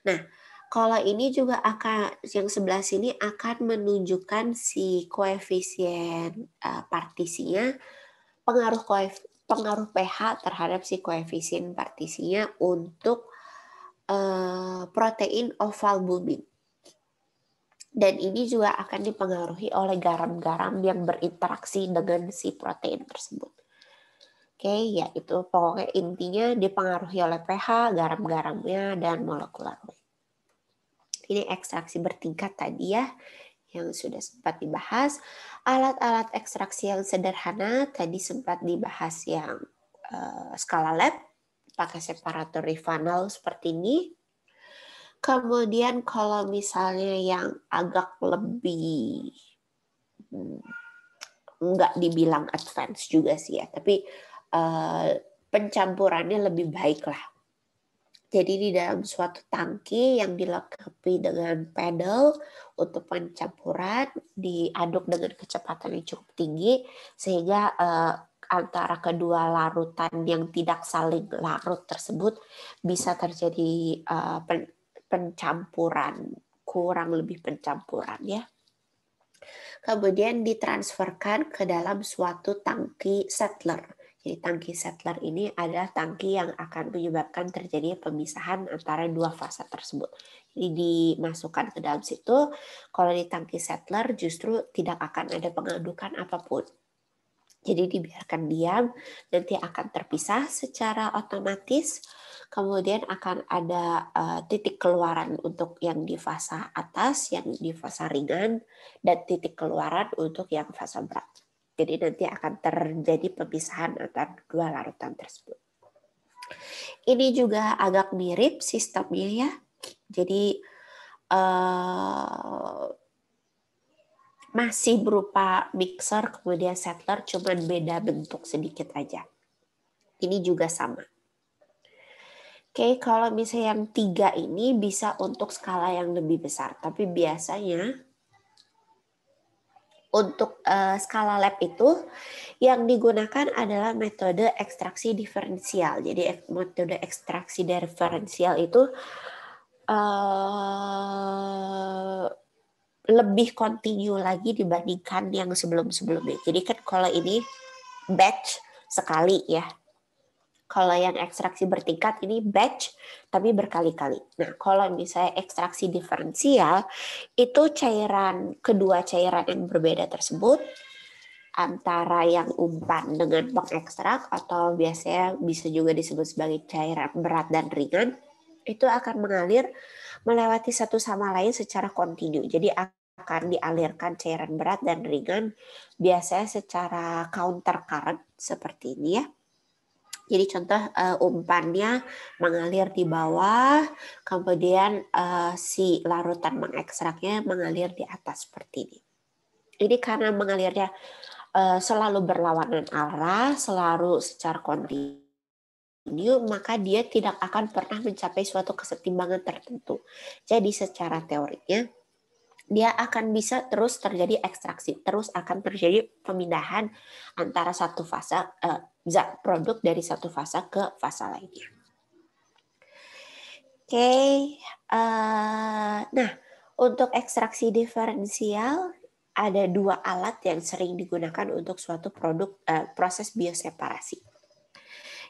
Nah, kalau ini juga akan, yang sebelah sini akan menunjukkan si koefisien partisinya, pengaruh pH terhadap si koefisien partisinya untuk protein ovalbumin. Dan ini juga akan dipengaruhi oleh garam-garam yang berinteraksi dengan si protein tersebut. Oke, ya itu pokoknya intinya dipengaruhi oleh pH, garam-garamnya, dan molekular weight. Ini ekstraksi bertingkat tadi ya, yang sudah sempat dibahas. Alat-alat ekstraksi yang sederhana tadi sempat dibahas yang skala lab, pakai separator Rivanel seperti ini. Kemudian kalau misalnya yang agak lebih nggak dibilang advance juga sih ya, tapi pencampurannya lebih baik lah. Jadi di dalam suatu tangki yang dilengkapi dengan pedal untuk pencampuran, diaduk dengan kecepatan yang cukup tinggi sehingga antara kedua larutan yang tidak saling larut tersebut bisa terjadi pencampuran, kurang lebih pencampuran ya. Kemudian ditransferkan ke dalam suatu tangki settler. Jadi tangki settler ini adalah tangki yang akan menyebabkan terjadinya pemisahan antara dua fase tersebut. Jadi dimasukkan ke dalam situ, kalau di tangki settler justru tidak akan ada pengadukan apapun. Jadi dibiarkan diam, nanti akan terpisah secara otomatis, kemudian akan ada titik keluaran untuk yang di fase atas, yang di fase ringan, dan titik keluaran untuk yang fase berat. Jadi nanti akan terjadi pemisahan antara dua larutan tersebut. Ini juga agak mirip sistemnya ya. Jadi masih berupa mixer, kemudian settler, cuman beda bentuk sedikit aja. Ini juga sama. Oke, kalau misalnya yang 3 ini bisa untuk skala yang lebih besar, tapi biasanya untuk skala lab itu yang digunakan adalah metode ekstraksi diferensial. Jadi metode ekstraksi diferensial itu lebih kontinu lagi dibandingkan yang sebelum-sebelumnya. Jadi kan kalau ini batch sekali ya. Kalau yang ekstraksi bertingkat ini batch tapi berkali-kali. Nah, kalau misalnya ekstraksi diferensial itu kedua cairan yang berbeda tersebut antara yang umpan dengan pengekstrak atau biasanya bisa juga disebut sebagai cairan berat dan ringan itu akan mengalir melewati satu sama lain secara kontinu. Jadi akan dialirkan cairan berat dan ringan biasanya secara counter current seperti ini ya. Jadi contoh umpannya mengalir di bawah, kemudian si larutan mengekstraknya mengalir di atas seperti ini. Ini karena mengalirnya selalu berlawanan arah, selalu secara kontinu, maka dia tidak akan pernah mencapai suatu kesetimbangan tertentu. Jadi secara teorinya, dia akan bisa terus terjadi ekstraksi, terus akan terjadi pemindahan antara satu fase zat produk dari satu fase ke fase lainnya. Oke, nah untuk ekstraksi diferensial ada 2 alat yang sering digunakan untuk suatu produk proses bioseparasi.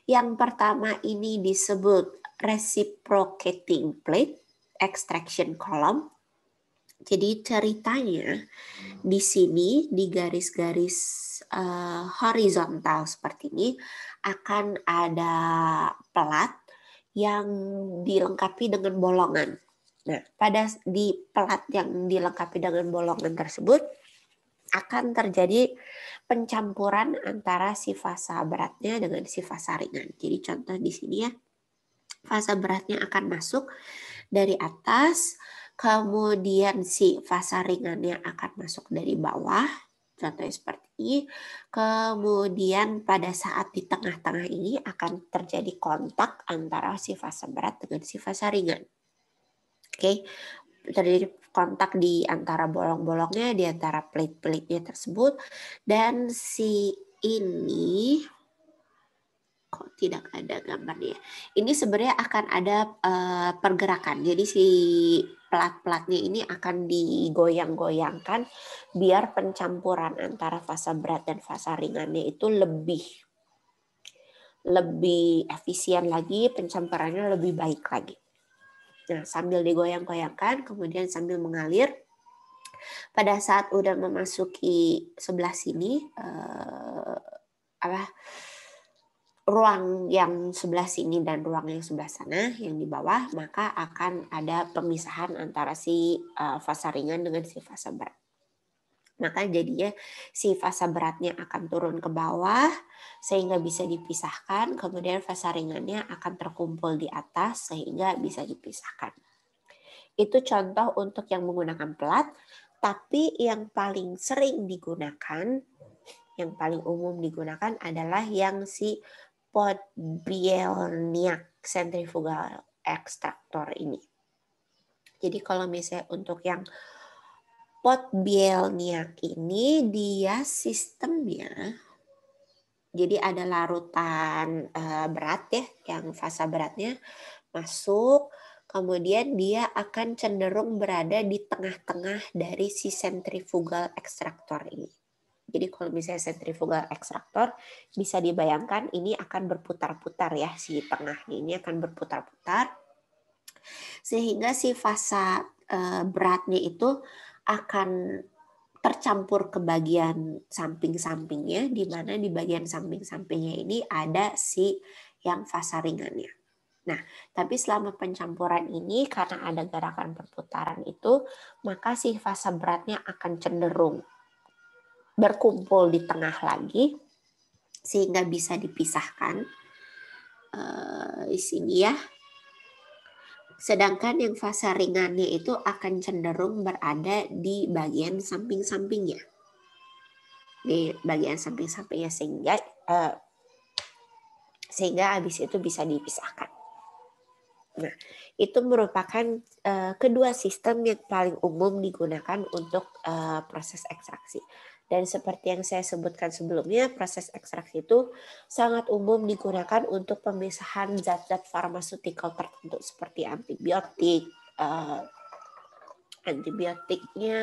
Yang pertama ini disebut reciprocating plate extraction column. Jadi ceritanya di sini di garis-garis horizontal seperti ini akan ada pelat yang dilengkapi dengan bolongan. Nah, di pelat yang dilengkapi dengan bolongan tersebut akan terjadi pencampuran antara si fasa beratnya dengan si fasa ringan. Jadi contoh di sini ya, fasa beratnya akan masuk dari atas, kemudian si fasa ringannya akan masuk dari bawah, contohnya seperti ini. Kemudian pada saat di tengah-tengah ini akan terjadi kontak antara si fasa berat dengan si fasa ringan. Oke, terjadi kontak di antara bolong-bolongnya, di antara plate-plate-nya tersebut, dan si ini kok tidak ada gambarnya. Ini sebenarnya akan ada pergerakan. Jadi si pelat-pelatnya ini akan digoyang-goyangkan biar pencampuran antara fasa berat dan fasa ringannya itu lebih efisien lagi, pencampurannya lebih baik lagi. Nah, sambil digoyang-goyangkan, kemudian sambil mengalir, pada saat udah memasuki sebelah sini, ruang yang sebelah sini dan ruang yang sebelah sana yang di bawah, maka akan ada pemisahan antara si fasa ringan dengan si fasa berat. Maka jadinya si fasa beratnya akan turun ke bawah sehingga bisa dipisahkan, kemudian fasa ringannya akan terkumpul di atas sehingga bisa dipisahkan. Itu contoh untuk yang menggunakan pelat, tapi yang paling sering digunakan, yang paling umum digunakan adalah yang si Podbielniak centrifugal extractor ini. Jadi kalau misalnya untuk yang Podbielniak ini dia sistemnya, jadi ada larutan berat ya, yang fasa beratnya masuk, kemudian dia akan cenderung berada di tengah-tengah dari si centrifugal extractor ini. Jadi kalau misalnya centrifugal extractor bisa dibayangkan ini akan berputar-putar ya, si tengahnya ini akan berputar-putar sehingga si fasa beratnya itu akan tercampur ke bagian samping-sampingnya, di mana di bagian samping-sampingnya ini ada si yang fasa ringannya. Nah, tapi selama pencampuran ini karena ada gerakan perputaran itu, maka si fasa beratnya akan cenderung berkumpul di tengah lagi sehingga bisa dipisahkan di sini ya. Sedangkan yang fase ringannya itu akan cenderung berada di bagian samping-sampingnya. Di bagian samping-sampingnya sehingga habis itu bisa dipisahkan. Nah, itu merupakan kedua sistem yang paling umum digunakan untuk proses ekstraksi. Dan seperti yang saya sebutkan sebelumnya, proses ekstraksi itu sangat umum digunakan untuk pemisahan zat-zat farmaseutikal tertentu seperti antibiotik. Antibiotiknya,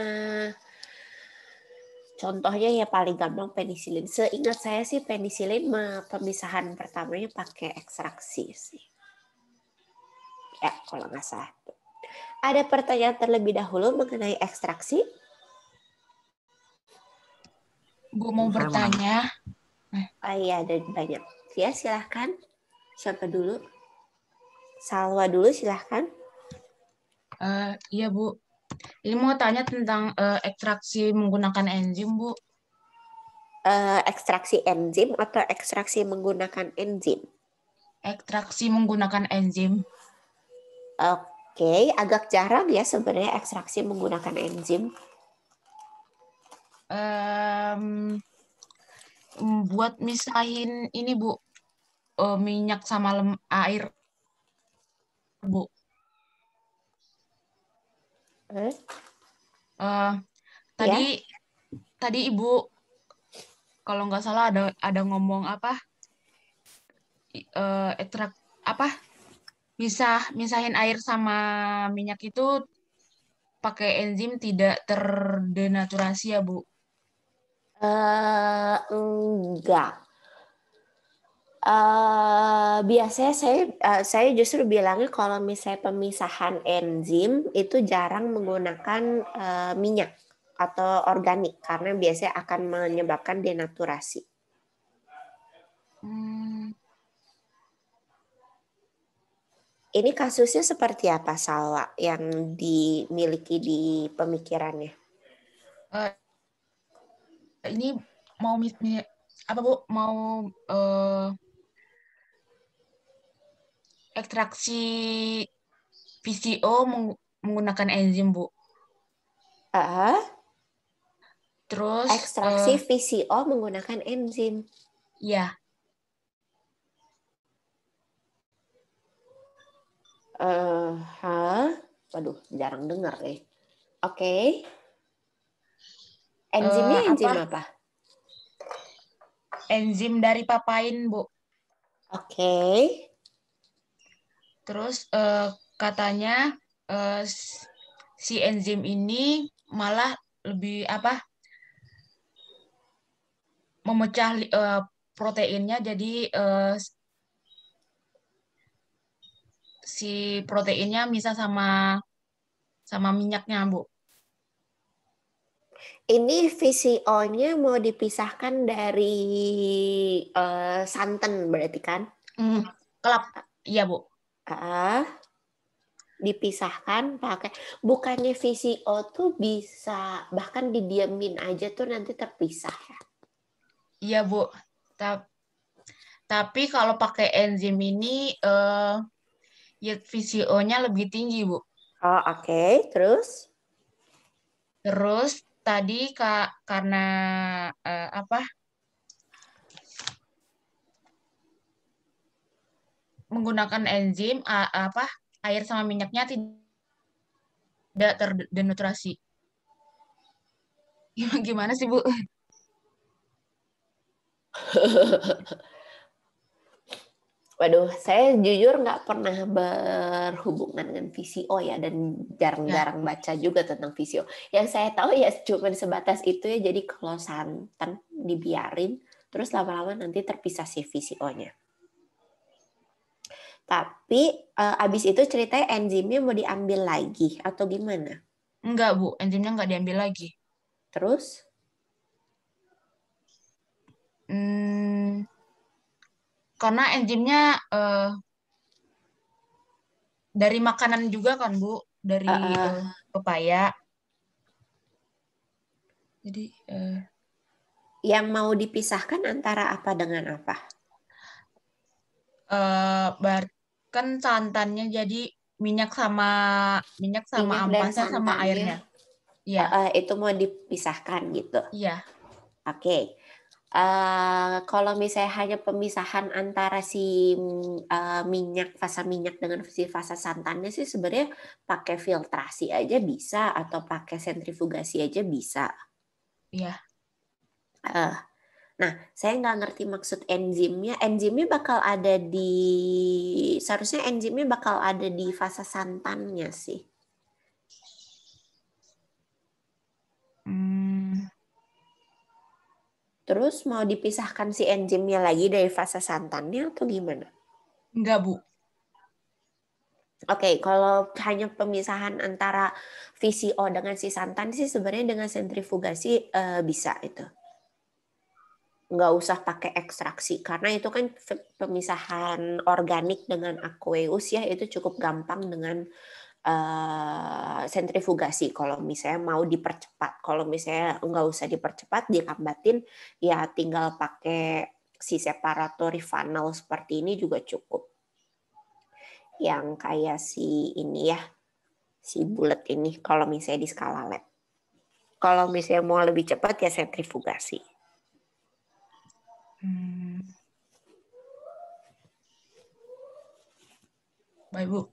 contohnya ya paling gampang penisilin. Seingat saya sih penisilin pemisahan pertamanya pakai ekstraksi sih. Ya, kalau nggak salah. Ada pertanyaan terlebih dahulu mengenai ekstraksi? Bu mau bertanya. Oh iya, ada banyak. Ya, silahkan. Siapa dulu? Salwa dulu, silahkan. Iya, Bu. Ini mau tanya tentang ekstraksi menggunakan enzim, Bu. Ekstraksi enzim atau ekstraksi menggunakan enzim? Ekstraksi menggunakan enzim. Oke, agak jarang ya sebenarnya ekstraksi menggunakan enzim. Buat misahin ini, Bu, minyak sama air, Bu. Tadi Ya. tadi Ibu kalau nggak salah ada ngomong apa? Ekstrak apa? Misahin air sama minyak itu pakai enzim tidak terdenaturasi ya, Bu? Enggak. Biasanya saya justru bilangnya kalau misalnya pemisahan enzim itu jarang menggunakan minyak atau organik karena biasanya akan menyebabkan denaturasi. Ini kasusnya seperti apa, Salwa, yang dimiliki di pemikirannya? Ini mau apa, Bu? Mau ekstraksi VCO menggunakan enzim, Bu. Terus ekstraksi VCO menggunakan enzim. Ya. Waduh, jarang dengar ya. Oke. Enzimnya enzim apa? Enzim dari papain, Bu. Oke. Terus katanya si enzim ini malah lebih memecah proteinnya, jadi si proteinnya misah sama minyaknya, Bu. Ini VCO-nya mau dipisahkan dari santan berarti kan? Kelap, iya, Bu. Dipisahkan pakai, bukannya VCO tuh bisa bahkan didiamin aja tuh nanti terpisah ya? Iya, Bu. Tapi kalau pakai enzim ini ya VCO-nya lebih tinggi, Bu. Oh, oke. Terus tadi karena menggunakan enzim air sama minyaknya tidak terdenaturasi. Gimana sih, Bu? Waduh, saya jujur nggak pernah berhubungan dengan VCO ya, dan jarang-jarang baca juga tentang VCO. Yang saya tahu ya cuma sebatas itu ya, jadi kalau santan dibiarin, terus lama-lama nanti terpisah si VCO-nya. Tapi abis itu ceritanya enzimnya mau diambil lagi atau gimana? Enggak, Bu. Enzimnya nggak diambil lagi. Terus? Karena enzimnya dari makanan juga kan, Bu. Dari pepaya. Jadi yang mau dipisahkan antara apa dengan apa? Kan santannya jadi minyak sama minyak dan ampasnya sama airnya. Iya. Itu mau dipisahkan gitu. Iya. Oke. Kalau misalnya hanya pemisahan antara si fasa minyak dengan si fasa santannya sih sebenarnya pakai filtrasi aja bisa atau pakai sentrifugasi aja bisa. Iya. Nah, saya nggak ngerti maksud enzimnya. Enzimnya bakal ada seharusnya enzimnya bakal ada di fasa santannya sih. Terus mau dipisahkan si enzimnya lagi dari fasa santannya atau gimana? Enggak, Bu. Oke, kalau hanya pemisahan antara VCO dengan si santan sih sebenarnya dengan sentrifugasi bisa itu. Nggak usah pakai ekstraksi karena itu kan pemisahan organik dengan aqueous ya, itu cukup gampang dengan sentrifugasi kalau misalnya mau dipercepat. Kalau misalnya nggak usah dipercepat, dilambatin, ya tinggal pakai si separatory funnel seperti ini juga cukup. Yang kayak si ini ya, si bulat ini kalau misalnya di skala lab. Kalau misalnya mau lebih cepat ya sentrifugasi. Baik, Bu.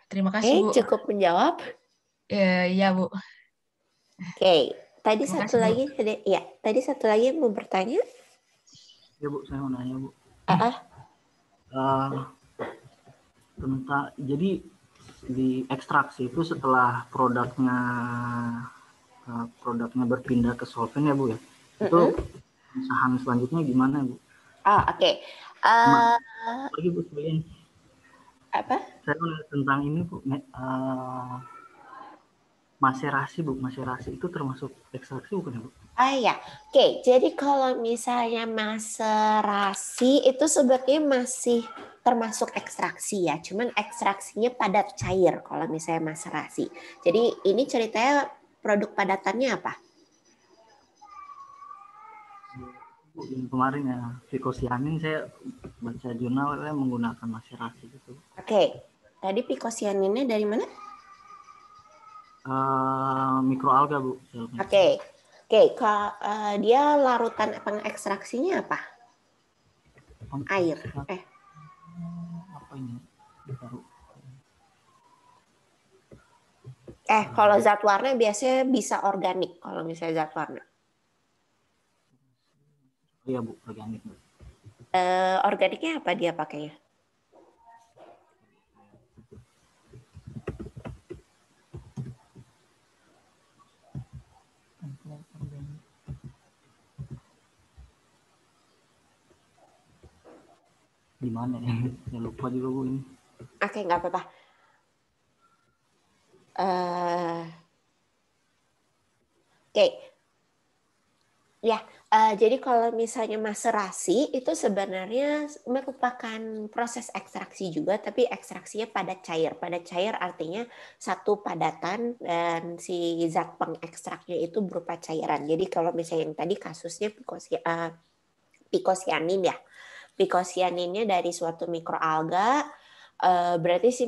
Terima kasih, Bu. Cukup menjawab? Ya, Bu. Oke, tadi Terima satu kasih, Bu. lagi ya, tadi satu lagi yang mau bertanya. Ya, Bu, saya mau nanya, Bu. Tentang jadi di ekstraksi itu setelah produknya berpindah ke solvent ya, Bu ya. Itu pemisahan selanjutnya gimana, Bu? Oke. Lagi, Bu, sekalian. Apa? Saya mau tentang ini, Bu. Maserasi, Bu. Maserasi itu termasuk ekstraksi bukan ya, Bu? Ya, oke. Jadi kalau misalnya maserasi itu sebenarnya masih termasuk ekstraksi ya. Cuman ekstraksinya padat cair kalau misalnya maserasi. Jadi ini ceritanya produk padatannya apa? Yang kemarin ya, vicocyanin saya baca jurnal menggunakan maserasi gitu. Oke. Tadi vicocyaninnya dari mana? Mikroalga, Bu. Oke, dia larutan pengekstraksinya apa? Air. Apa ini? Kalau zat warna biasanya bisa organik kalau misalnya zat warna. Iya, Bu, organik, Bu. Organiknya apa dia pakainya? Gimana ya? Saya lupa juga, Bu, ini. Oke, nggak apa-apa. Oke. Ya, jadi kalau misalnya maserasi itu sebenarnya merupakan proses ekstraksi juga, tapi ekstraksinya padat cair. Padat cair artinya satu padatan dan si zat pengekstraknya itu berupa cairan. Jadi kalau misalnya yang tadi kasusnya vicocyanin ya, vicocyaninnya dari suatu mikroalga, berarti si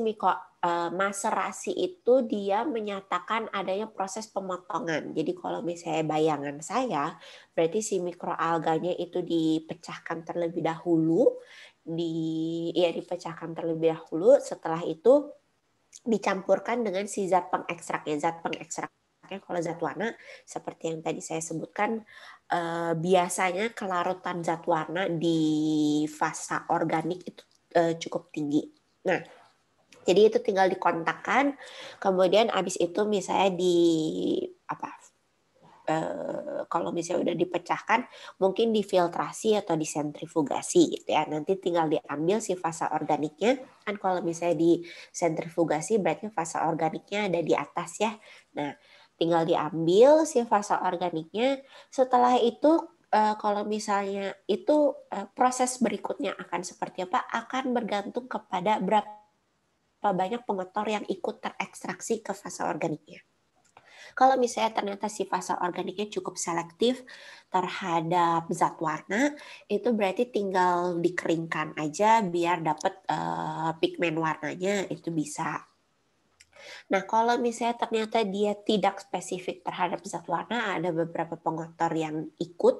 maserasi itu dia menyatakan adanya proses pemotongan. Jadi kalau misalnya bayangan saya, berarti si mikroalganya itu dipecahkan terlebih dahulu, dipecahkan terlebih dahulu. Setelah itu dicampurkan dengan si zat pengekstraknya. Zat pengekstraknya kalau zat warna seperti yang tadi saya sebutkan, biasanya kelarutan zat warna di fasa organik itu cukup tinggi. Nah, jadi itu tinggal dikontakkan, kemudian habis itu misalnya kalau misalnya udah dipecahkan, mungkin difiltrasi atau disentrifugasi gitu ya. Nanti tinggal diambil si fasa organiknya. Kan kalau misalnya disentrifugasi berarti fasa organiknya ada di atas ya. Nah, tinggal diambil si fasa organiknya. Setelah itu kalau misalnya itu proses berikutnya akan seperti apa, akan bergantung kepada berapa banyak pengotor yang ikut terekstraksi ke fasa organiknya. Kalau misalnya ternyata si fasa organiknya cukup selektif terhadap zat warna, itu berarti tinggal dikeringkan aja biar dapat pigmen warnanya, itu bisa. Nah, kalau misalnya ternyata dia tidak spesifik terhadap zat warna, ada beberapa pengotor yang ikut,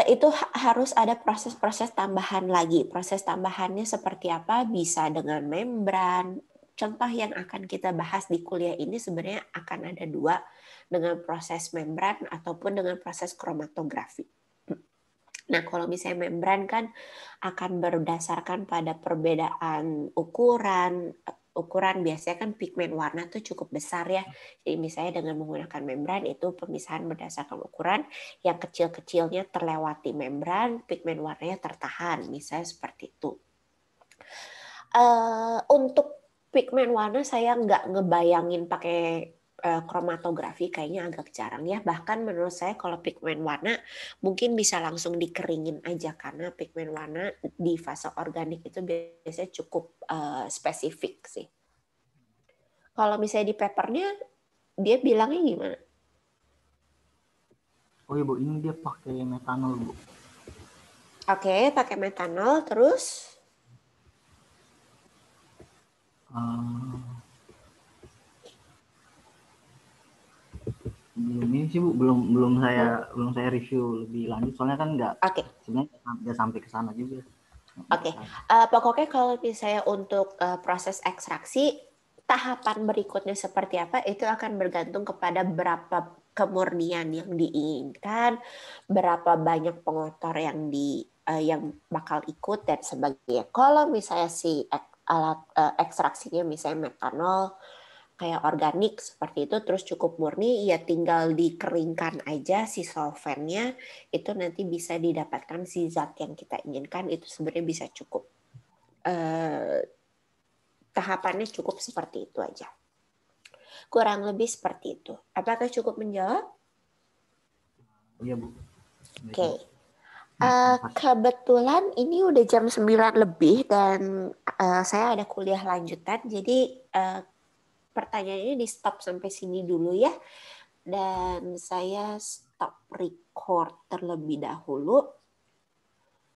itu harus ada proses-proses tambahan lagi. Proses tambahannya seperti apa? Bisa dengan membran. Contoh yang akan kita bahas di kuliah ini sebenarnya akan ada 2, dengan proses membran ataupun dengan proses kromatografi. Nah, kalau misalnya membran kan akan berdasarkan pada perbedaan ukuran biasanya kan pigmen warna tuh cukup besar ya. Jadi misalnya dengan menggunakan membran itu pemisahan berdasarkan ukuran, yang kecil-kecilnya terlewati membran, pigmen warnanya tertahan, misalnya seperti itu. Untuk pigmen warna saya nggak ngebayangin pakai kromatografi, kayaknya agak jarang ya. Bahkan menurut saya kalau pigmen warna mungkin bisa langsung dikeringin aja, karena pigmen warna di fase organik itu biasanya cukup spesifik sih. Kalau misalnya di papernya dia bilangnya gimana? Oh iya Bu, ini dia pakai metanol Bu. Oke, pakai metanol terus? Ini sih Bu, belum saya review lebih lanjut, soalnya kan sebenarnya nggak sampai ke sana juga. Oke. Pokoknya kalau misalnya untuk proses ekstraksi, tahapan berikutnya seperti apa itu akan bergantung kepada berapa kemurnian yang diinginkan, berapa banyak pengotor yang bakal ikut dan sebagainya. Kalau misalnya si alat ekstraksinya misalnya metanol kayak organik seperti itu, terus cukup murni, ya tinggal dikeringkan aja si solvennya, itu nanti bisa didapatkan si zat yang kita inginkan, itu sebenarnya bisa cukup. Tahapannya cukup seperti itu aja. Kurang lebih seperti itu. Apakah cukup menjawab? Iya Bu. Oke. Kebetulan ini udah jam 9 lebih dan saya ada kuliah lanjutan, jadi pertanyaannya di stop sampai sini dulu ya. Dan saya stop record terlebih dahulu.